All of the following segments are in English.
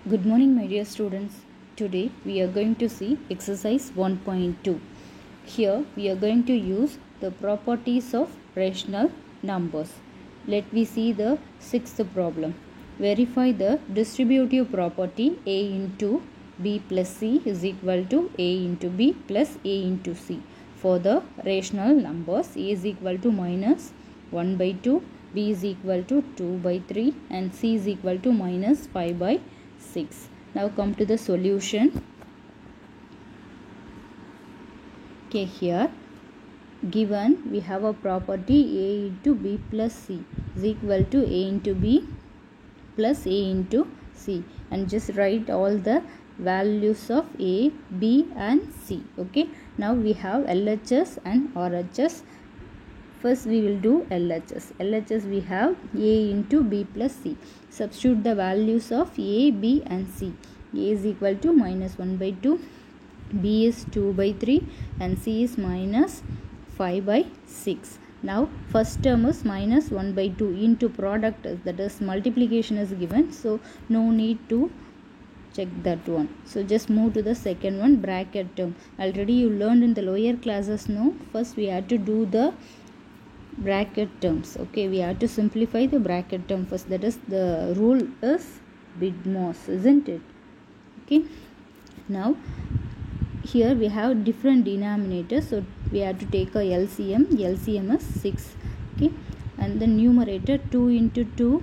Good morning, my dear students. Today we are going to see exercise 1.2. Here we are going to use the properties of rational numbers. Let me see the sixth problem. Verify the distributive property A into B plus C is equal to A into B plus A into C. For the rational numbers, A is equal to minus 1 by 2, B is equal to 2 by 3 and C is equal to minus 5 by 6. Now come to the solution. Okay, here given we have a property A into B plus C is equal to A into B plus A into C, and just write all the values of A, B and C. Okay, now we have LHS and RHS. First we will do LHS. LHS we have A into B plus C. Substitute the values of A, B and C. A is equal to minus 1 by 2, B is 2 by 3 and C is minus 5 by 6. Now first term is minus 1 by 2 into product, that is multiplication is given, so no need to check that one. So just move to the second one, bracket term. Already you learned in the lower classes. No, first we have to do the bracket terms. Okay, we have to simplify the bracket term first, that is the rule is BIDMOS, isn't it? Okay, now here we have different denominators, so we have to take a LCM. LCM is 6. Okay, and the numerator 2 into 2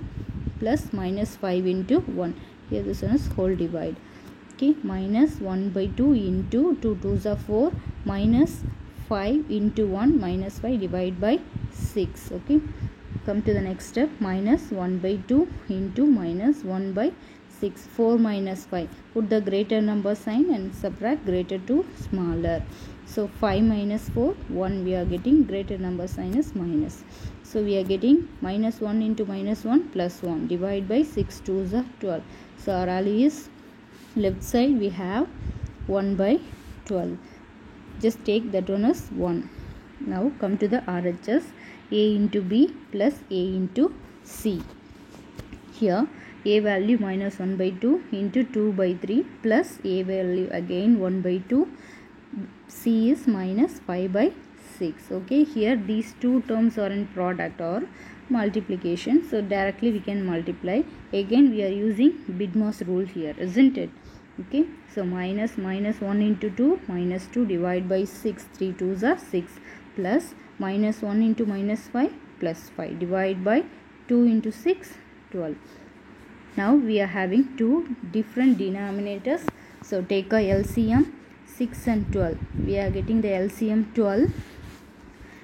plus minus 5 into 1. Here this one is whole divide. Okay, minus 1 by 2 into 2 2s are 4 minus 5 into 1 minus 5 divided by 6. Okay, come to the next step. Minus 1 by 2 into minus 1 by 6. 4 minus 5. Put the greater number sign and subtract greater to smaller. So 5 minus 4, 1 we are getting, greater number sign is minus. So we are getting minus 1 into minus 1 plus 1. Divide by 6 2s are 12. So our value is left side we have 1 by 12. Just take that one as 1. Now come to the RHS. A into B plus A into C. Here A value minus 1 by 2 into 2 by 3 plus A value again 1 by 2. C is minus 5 by 6. Okay, here these two terms are in product or multiplication, so directly we can multiply. Again we are using BIDMOS rule here, isn't it? Okay, so minus 1 into 2 minus 2 divided by 6, 3 2s are 6 plus minus 1 into minus 5 plus 5 divided by 2 into 6 12. Now we are having two different denominators, so take a LCM 6 and 12. We are getting the LCM 12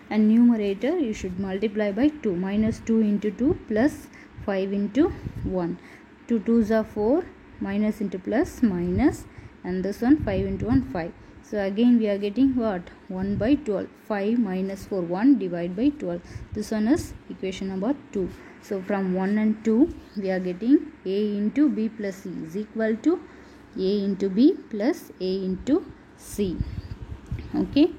and numerator you should multiply by 2. Minus 2 into 2 plus 5 into 1. 2 2s are 4 minus into plus minus, and this one 5 into 1 5. So again we are getting what? 1 by 12. 5 minus 4, 1 divided by 12. This one is equation number 2. So from 1 and 2 we are getting A into B plus C is equal to A into B plus A into C. Okay,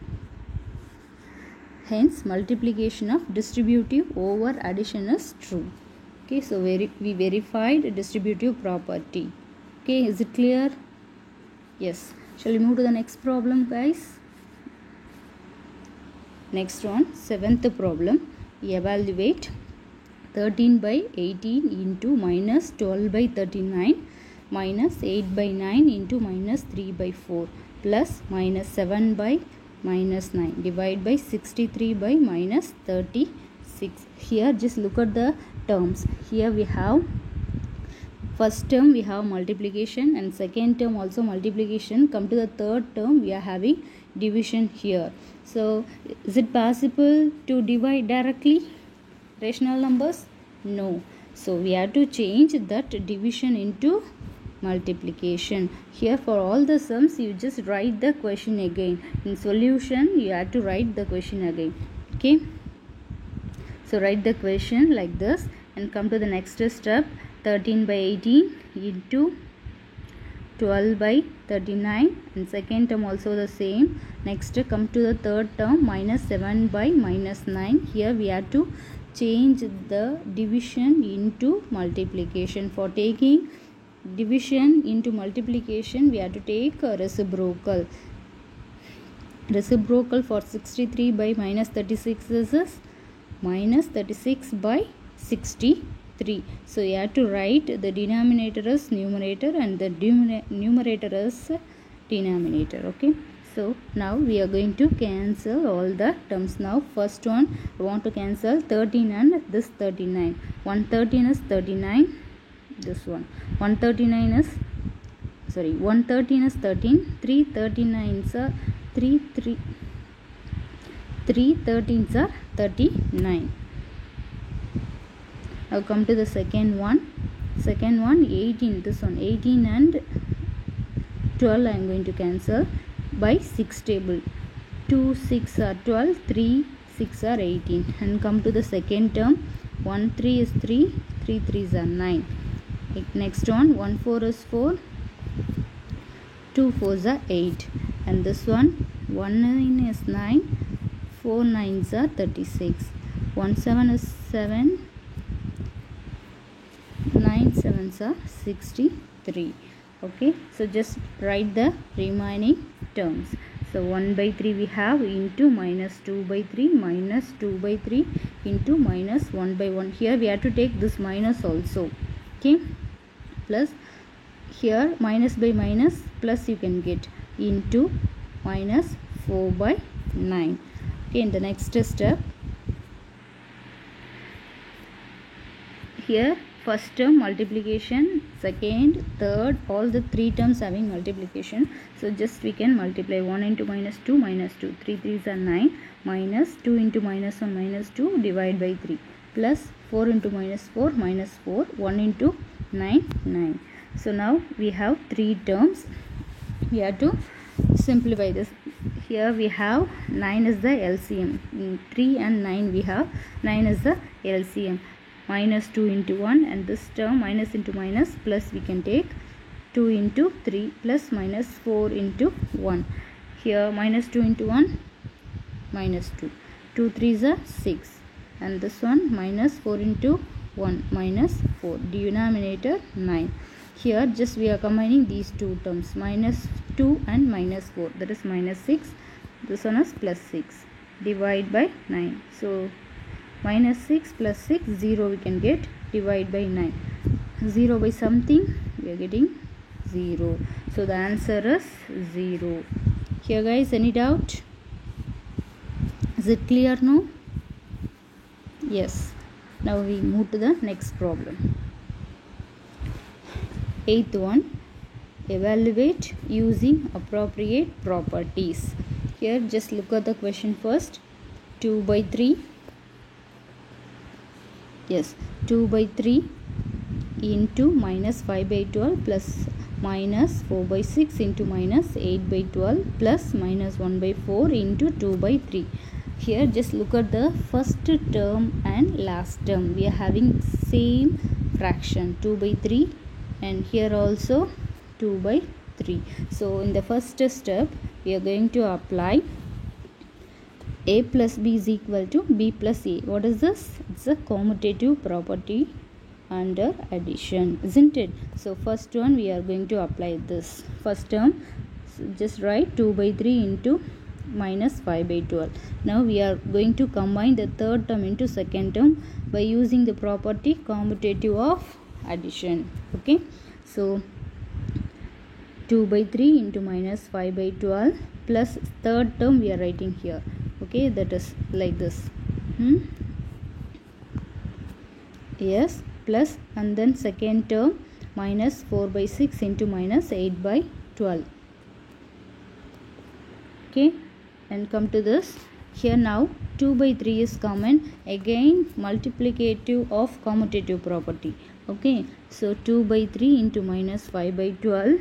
hence multiplication of distributive over addition is true. Okay, so we verified distributive property. Okay, is it clear? Yes. Shall we move to the next problem, guys? Next one, 7th problem. Evaluate 13 by 18 into minus 12 by 39 minus 8 by 9 into minus 3 by 4 plus minus 7 by minus 9 divided by 63 by minus 36. Here just look at the terms. Here we have first term we have multiplication and second term also multiplication. Come to the third term we are having division here. So is it possible to divide directly rational numbers? No. So we have to change that division into multiplication. Here for all the sums you just write the question again. In solution you have to write the question again. Okay, so write the question like this and come to the next step. 13 by 18 into 12 by 39, and second term also the same. Next come to the third term, minus 7 by minus 9. Here we have to change the division into multiplication. For taking division into multiplication, we have to take a reciprocal. Reciprocal for 63 by minus 36 is minus 36 by 63. So you have to write the denominator as numerator and the numerator as denominator. Okay, so now we are going to cancel all the terms. Now first one, I want to cancel 13 and this 39. 113 is 39, this one 139 is 113 is 13, 3 39s are 3 13s are 39. Now come to the second one, 18, this one 18 and 12 I am going to cancel by 6 table. 2 6 are 12, 3 6 are 18. And come to the second term, 1 3 is 3, 3 3s are 9. Next one, 1 4 is 4, 2 4s are 8. And this one, 1 9 is 9, 4 9s are 36. 1 7 is 7, 9 7s are 63. Okay, so just write the remaining terms. So 1 by 3 we have into minus 2 by 3 minus 2 by 3 into minus 1 by 1. Here we have to take this minus also. Okay, plus here minus by minus plus you can get into minus 4 by 9. Okay, in the next step, here first term multiplication, second, third, all the three terms having multiplication. So just we can multiply 1 into minus 2, 3 3s are 9, minus 2 into minus 1, minus 2, divide by 3, plus 4 into minus 4, 1 into 9, 9. So now we have three terms. We have to simplify this. Here we have 9 is the LCM. In 3 and 9 we have 9 is the LCM. Minus 2 into 1, and this term minus into minus plus we can take 2 into 3 plus minus 4 into 1. Here minus 2 into 1, minus 2. 2 3s are 6. And this one minus 4 into 1, minus 4. Denominator 9. Here just we are combining these two terms, minus 2 and minus 4. That is minus 6. This one is plus 6. Divide by 9. So minus 6 plus 6, 0 we can get, divide by 9. 0 by something, we are getting 0. So the answer is 0. Here guys, any doubt? Is it clear now? Yes. Now we move to the next problem. 8th one, evaluate using appropriate properties. Here just look at the question first. 2 by 3. Yes, 2 by 3 into minus 5 by 12 plus minus 4 by 6 into minus 8 by 12 plus minus 1 by 4 into 2 by 3. Here just look at the first term and last term. We are having same fraction, 2 by 3, and here also 2 by 3. So in the first step we are going to apply a plus b is equal to b plus a. What is this? It's a commutative property under addition, isn't it? So first one we are going to apply this. First term, so just write 2 by 3 into minus 5 by 12. Now we are going to combine the third term into second term by using the property commutative of addition. Okay, so 2 by 3 into minus 5 by 12 plus third term we are writing here. Okay, that is like this. Yes, plus, and then second term minus 4 by 6 into minus 8 by 12. Okay, and come to this. Here now 2 by 3 is common. Again multiplicative of commutative property. Okay, so 2 by 3 into minus 5 by 12.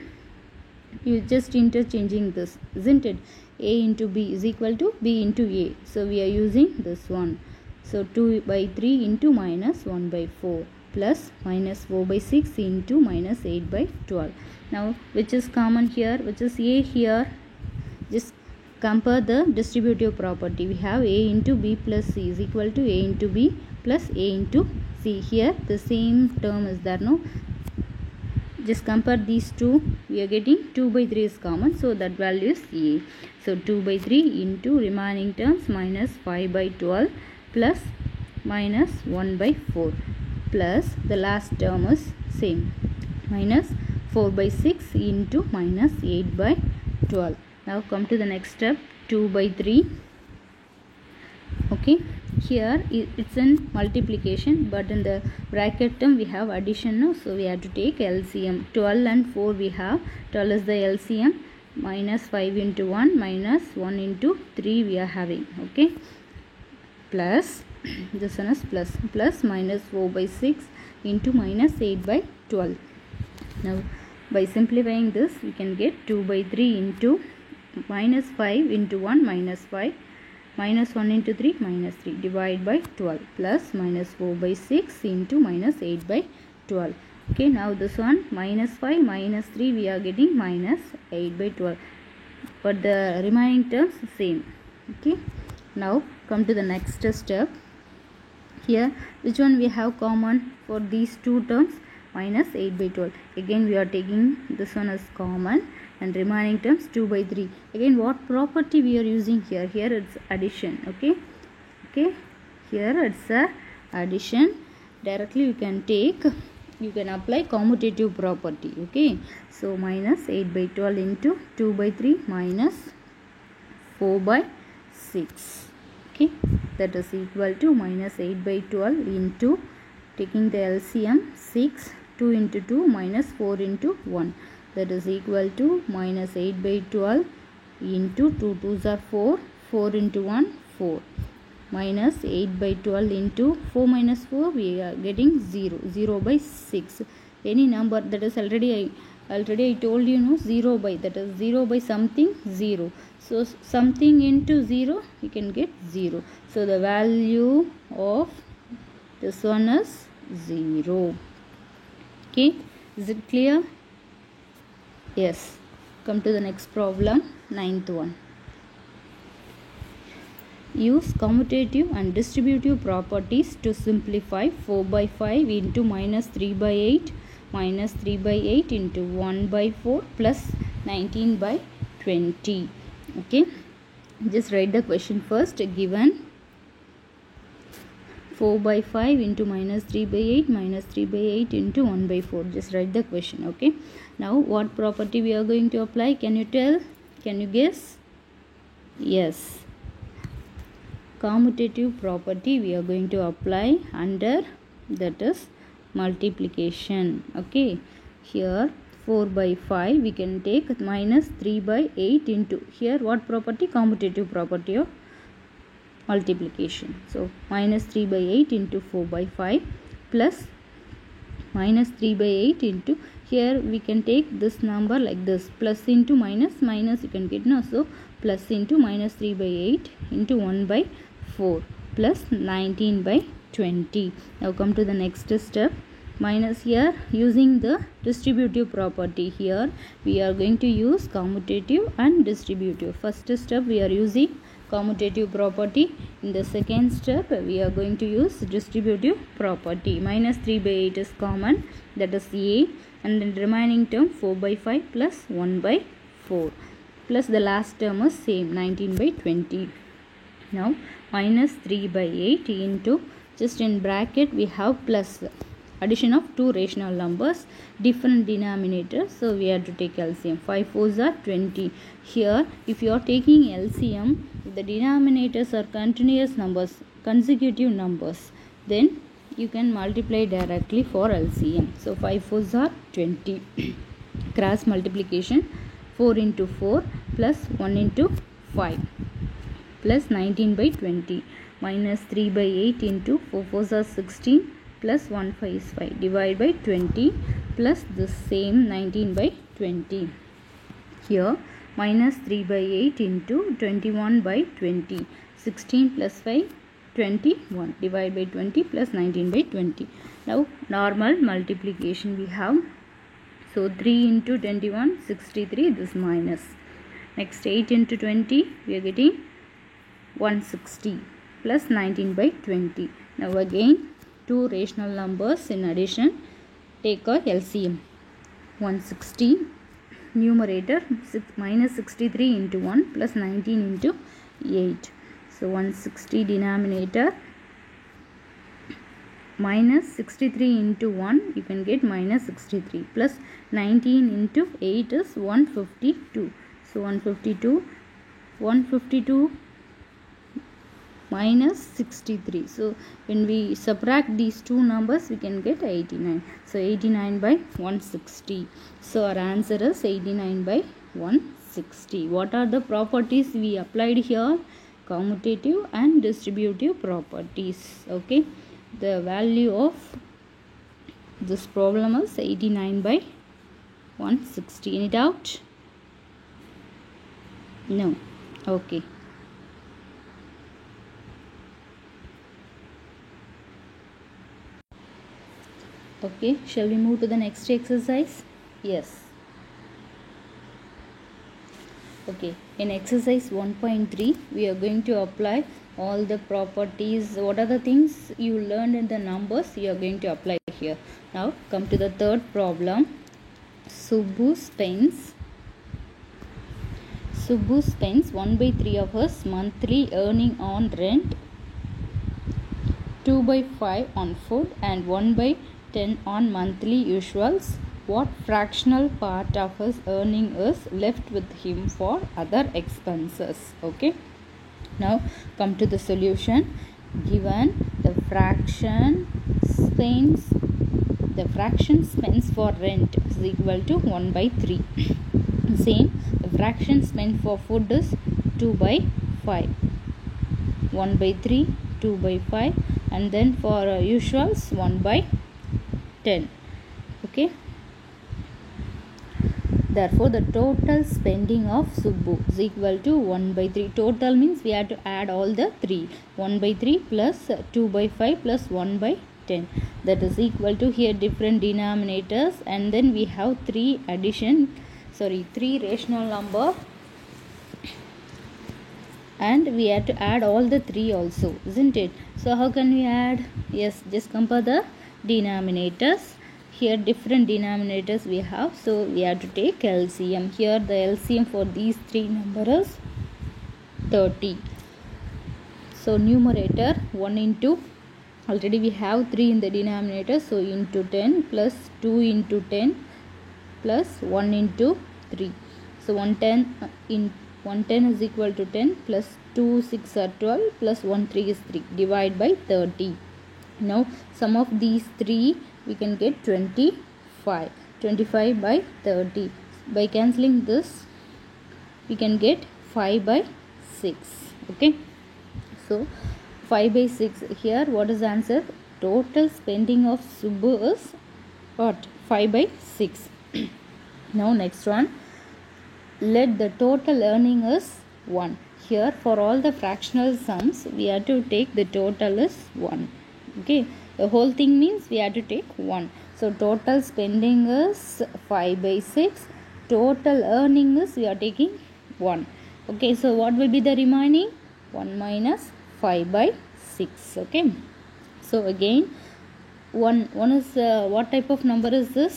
You just interchanging this, isn't it? A into b is equal to b into a. So we are using this one. So 2 by 3 into minus 1 by 4 plus minus 4 by 6 into minus 8 by 12. Now which is common here? Which is a here? Just compare the distributive property. We have a into b plus c is equal to a into b plus a into c. Here the same term is there, no? just compare these two. We are getting 2 by 3 is common, so that value is A. So 2 by 3 into remaining terms minus 5 by 12 plus minus 1 by 4 plus the last term is same, minus 4 by 6 into minus 8 by 12. Now come to the next step, 2 by 3. Okay, here it's in multiplication, but in the bracket term we have addition, no? So we have to take LCM. 12 and 4 we have. 12 is the LCM, minus 5 into 1 minus 1 into 3 we are having. Okay, plus this one is plus minus 4 by 6 into minus 8 by 12. Now by simplifying this, we can get 2 by 3 into minus 5 into 1 minus 5 minus 1 into 3 minus 3 divided by 12 plus minus 4 by 6 into minus 8 by 12. Okay, now this one minus 5 minus 3 we are getting minus 8 by 12, but the remaining terms same. Okay, now come to the next step. Here which one we have common for these two terms? Minus 8 by 12. Again we are taking this one as common, and remaining terms 2 by 3. Again what property we are using here? Here it's addition. Okay, here it's a addition. Directly you can apply commutative property. Okay, so minus 8 by 12 into 2 by 3 minus 4 by 6. Okay, that is equal to minus 8 by 12 into, taking the LCM, 6, 2 into 2 minus 4 into 1, that is equal to minus 8 by 12 into 2 2s are 4, 4 into 1 4, minus 8 by 12 into 4 minus 4 we are getting 0 by 6. Any number that is already I told you, no, 0 by, that is 0 by something 0. So something into 0 you can get 0. So the value of this one is 0. Okay, is it clear? Yes. Come to the next problem, 9th one. Use commutative and distributive properties to simplify 4 by 5 into minus 3 by 8 minus 3 by 8 into 1 by 4 plus 19 by 20. Okay, just write the question first. Given 4 by 5 into minus 3 by 8 minus 3 by 8 into 1 by 4. Just write the question. Okay, now what property we are going to apply? Can you tell? Can you guess? Yes, commutative property we are going to apply under, that is multiplication. Okay, here 4 by 5 we can take minus 3 by 8 into, here what property? Commutative property of multiplication. So minus 3 by 8 into 4 by 5 plus minus 3 by 8 into, here we can take this number like this, plus into minus you can get, no, so plus into minus 3 by 8 into 1 by 4 plus 19 by 20. Now come to the next step. Minus, here using the distributive property, here we are going to use commutative and distributive. First step we are using commutative property. In the second step we are going to use distributive property. Minus 3 by 8 is common, that is A, and then remaining term 4 by 5 plus 1 by 4 plus the last term is same, 19 by 20. Now minus 3 by 8 into, just in bracket we have plus, addition of two rational numbers, different denominators, so we have to take LCM. 5 4s are 20. Here if you are taking LCM, if the denominators are continuous numbers, consecutive numbers, then you can multiply directly for LCM. So 5 4s are 20. Cross multiplication, 4 into 4 plus 1 into 5 plus 19 by 20 minus 3 by 8 into 4 4s are 16 plus 1 5 is 5 divided by 20 plus the same 19 by 20. Here minus 3 by 8 into 21 by 20, 16 plus 5 21 divided by 20 plus 19 by 20. Now normal multiplication we have, so 3 into 21 63, this minus. Next 8 into 20 we are getting 160 plus 19 by 20. Now again two rational numbers in addition, take a LCM. 160 numerator minus 63 into 1 plus 19 into 8. So 160 denominator minus 63 into 1 you can get minus 63 plus 19 into 8 is 152. So 152 minus 63. So when we subtract these two numbers we can get 89. So 89 by 160. So our answer is 89 by 160. What are the properties we applied here? Commutative and distributive properties. Okay. The value of this problem is 89 by 160. Any doubt? No. Okay. Okay, shall we move to the next exercise? Yes. Okay, in exercise 1.3 we are going to apply all the properties. What are the things you learned in the numbers you are going to apply here. Now come to the third problem. Subbu spends 1/3 of his monthly earning on rent, 2/5 on food and 1/10 on monthly usuals. What fractional part of his earning is left with him for other expenses? Okay. Now come to the solution. Given the fraction spends for rent is equal to 1/3. Same, the fraction spent for food is 2/5. 1/3, 2/5, and then for usuals 1/10. Okay. Therefore, the total spending of Subbu is equal to 1/3. Total means we have to add all the 3. 1/3 plus 2/5 plus 1/10. That is equal to here different denominators, and then we have 3 rational number, and we have to add all the 3 also, isn't it? So how can we add? Yes, just compare the denominators. Here different denominators we have, so we have to take LCM. Here the LCM for these 3 numbers is 30. So numerator 1 into, already we have 3 in the denominator, so into 10 plus 2 into 10 plus 1 into 3. So 110 is equal to 10 plus 2 6 are 12 plus 1 3 is 3. Divide by 30. Now sum of these 3 we can get 25. 25 by 30. By cancelling this we can get 5/6. Okay. So 5/6. Here what is the answer? Total spending of Subbu is what? 5/6. Now next one. Let the total earning is 1. Here for all the fractional sums we have to take the total is 1. Okay. The whole thing means we have to take 1. So total spending is 5/6. Total earning is we are taking 1. Okay. So what will be the remaining? 1 minus 5/6. Okay. So again 1 is what type of number is this?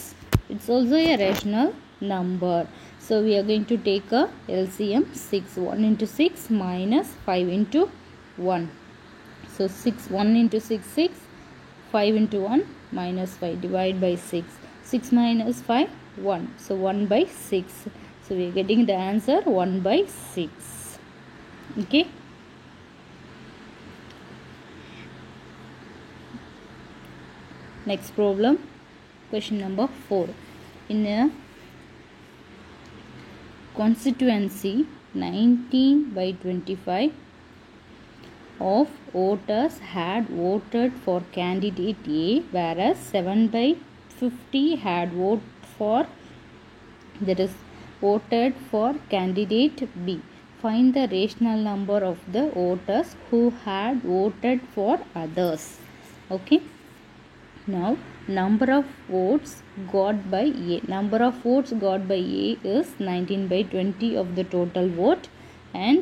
It's also a rational number. So we are going to take a LCM 6. 1 into 6 minus 5 into 1. So 1 into 6 6. 5 into 1 minus 5. Divide by 6. 6 minus 5 1. So 1/6. So we are getting the answer 1/6. Okay. Next problem, question number 4. In a constituency 19/25 of voters had voted for candidate A, whereas 7/50 had voted for candidate B. Find the rational number of the voters who had voted for others. Okay. Now number of votes got by A. Number of votes got by A is 19/20 of the total vote, and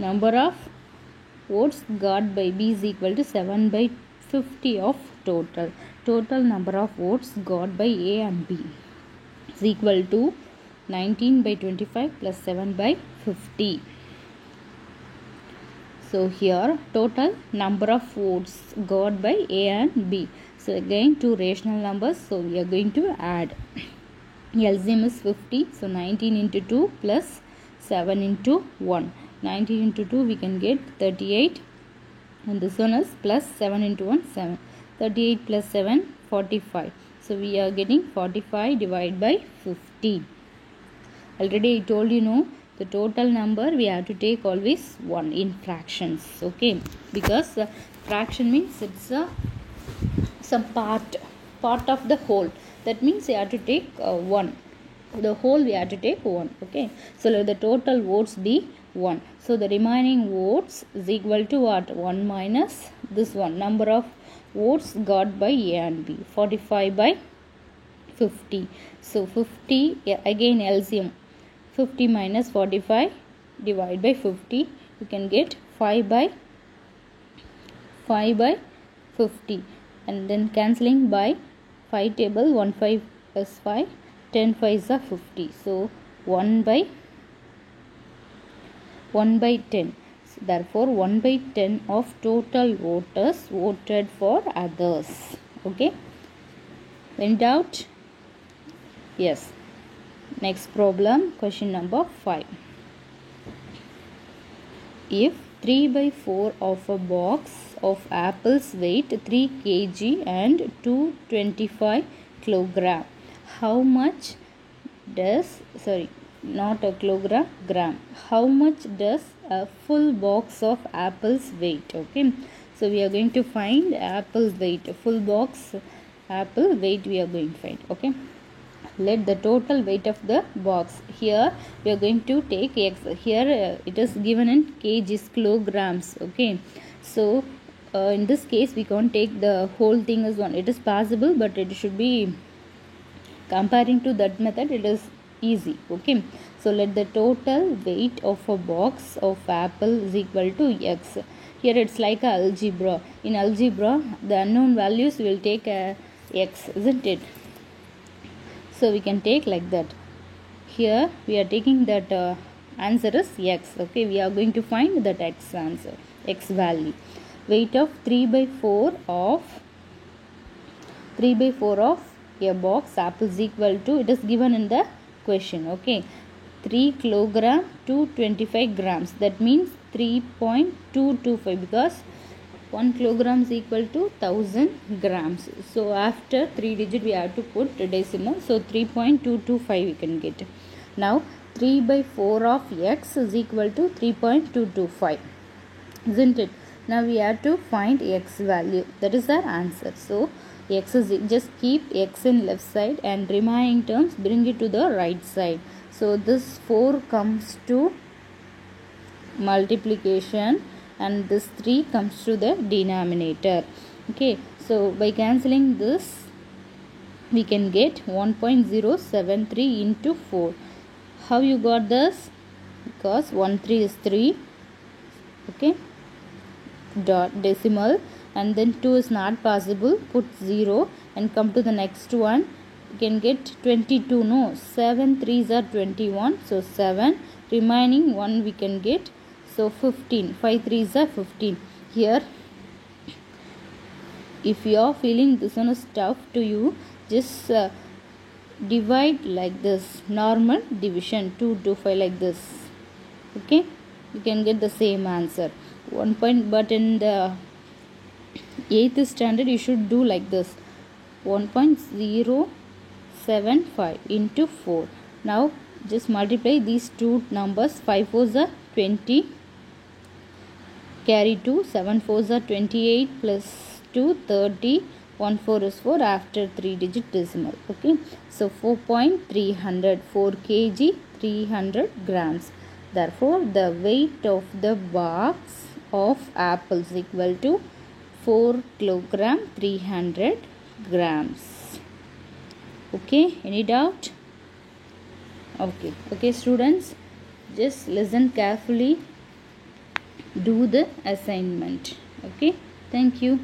number of votes got by B is equal to 7/50 of total. Total number of votes got by A and B. is equal to 19 by 25 plus 7 by 50. So here total number of votes got by A and B. So again two rational numbers, so we are going to add. LCM is 50, so 19 into 2 plus 7 into 1. 19 into 2 we can get 38, and this one is plus 7 into 1 7. 38 plus 7 45. So we are getting 45 divided by 50. Already I told you know the total number we have to take always 1 in fractions, okay, because fraction means it's a some part of the whole. That means we have to take 1. The whole we have to take 1, okay. So let the total votes be 1. So the remaining votes is equal to what? 1 minus this one, number of votes got by A and B, 45 by 50. So 50, again LCM, 50 minus 45 divided by 50, you can get 5 by 50, and then cancelling by 5 table, 1 5 plus 5, 10 5s are 50. So 1 by 10. So therefore 1 by 10 of total voters voted for others, okay. Any doubt? Yes. Next problem, question number 5. If 3 by 4 of a box of apples weight 3 kg and 225 kilogram, how much does, not a kilogram, gram, how much does a full box of apples weight, okay. So we are going to find apple weight, full box apple weight we are going to find, okay. Let the total weight of the box, here we are going to take x, here it is given in kgs, kilograms, okay. So in this case we can't take the whole thing as one. It is possible, but it should be comparing to that method, it is easy, okay. So let the total weight of a box of apple is equal to x. Here it's like a algebra. In algebra the unknown values will take x, isn't it? So we can take like that. Here we are taking that answer is x, okay. We are going to find that x answer, x value. Weight of 3 by 4 of a box apple is equal to, it is given in the question, okay, 3 kilogram to 25 grams. That means 3.225, because 1 kilogram is equal to 1000 grams. So after 3 digit we have to put decimal. So 3.225 we can get. Now 3 by 4 of x is equal to 3.225, isn't it? Now we have to find x value. That is our answer. So x is, just keep x in left side and remaining terms bring it to the right side. So this 4 comes to multiplication and this 3 comes to the denominator, okay. So by cancelling this we can get 1.073 into 4. How you got this? Because 1 3 is 3, okay, dot decimal, and then 2 is not possible, put 0 and come to the next one. You can get 22, no, 7 3s are 21, so 7, remaining 1 we can get, so 15, 5 3s are 15. Here if you are feeling this one is tough to you, just divide like this, normal division, 2 to 5 like this, okay. You can get the same answer 1 point. But in the 8th standard you should do like this, 1.075 into 4. Now just multiply these two numbers, 5 4s are 20, carry 2, 7 4s are 28 plus 2 30, 1 4 is 4 after 3 digit decimal, okay. So 4.300, 4 kg 300 grams. Therefore the weight of the box of apples equal to 4 kilogram 300 grams, okay. Any doubt? Okay students, just listen carefully, do the assignment, okay. Thank you.